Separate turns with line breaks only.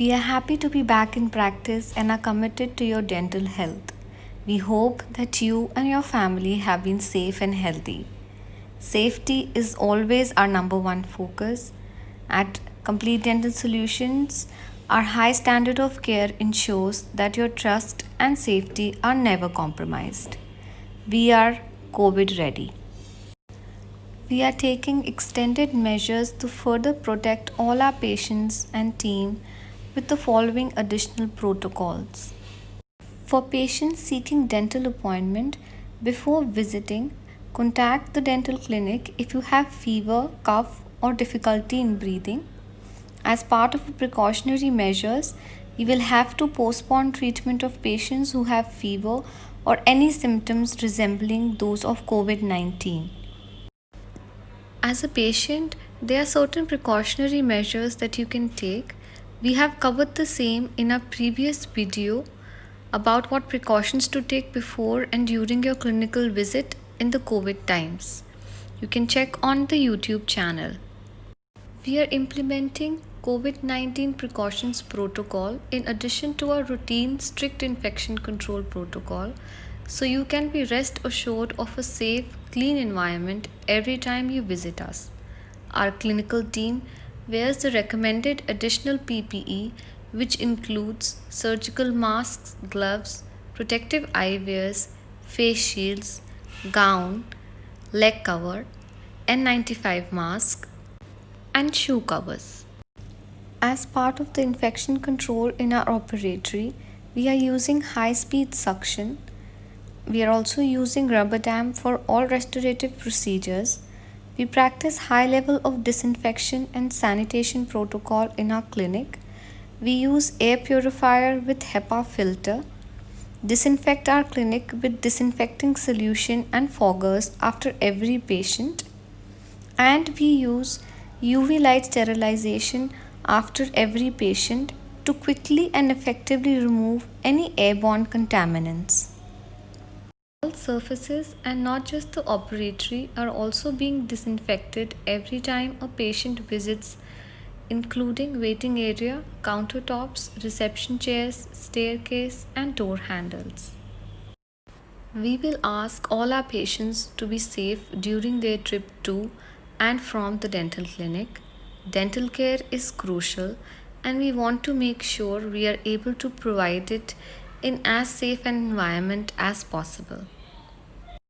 We are happy to be back in practice and are committed to your dental health. We hope that you and your family have been safe and healthy. Safety is always our number one focus. At Complete Dental Solutions, our high standard of care ensures that your trust and safety are never compromised. We are COVID ready. We are taking extended measures to further protect all our patients and team with the following additional protocols. For patients seeking dental appointment before visiting, contact the dental clinic if you have fever, cough or difficulty in breathing. As part of precautionary measures, we will have to postpone treatment of patients who have fever or any symptoms resembling those of COVID-19. As a patient, there are certain precautionary measures that you can take. We have covered the same in our previous video about what precautions to take before and during your clinical visit in the COVID times. You can check on the YouTube channel. We are implementing COVID-19 precautions protocol in addition to our routine strict infection control protocol, so you can be rest assured of a safe, clean environment every time you visit us. Our clinical team wears the recommended additional PPE, which includes surgical masks, gloves, protective eyewears, face shields, gown, leg cover, N95 mask, and shoe covers. As part of the infection control in our operatory, we are using high-speed suction. We are also using rubber dam for all restorative procedures. We practice high level of disinfection and sanitation protocol in our clinic. We use air purifier with HEPA filter. Disinfect our clinic with disinfecting solution and foggers after every patient. And we use UV light sterilization after every patient to quickly and effectively remove any airborne contaminants. All surfaces and not just the operatory are also being disinfected every time a patient visits, including waiting area, countertops, reception chairs, staircase, and door handles. We will ask all our patients to be safe during their trip to and from the dental clinic. Dental care is crucial and we want to make sure we are able to provide it in as safe an environment as possible.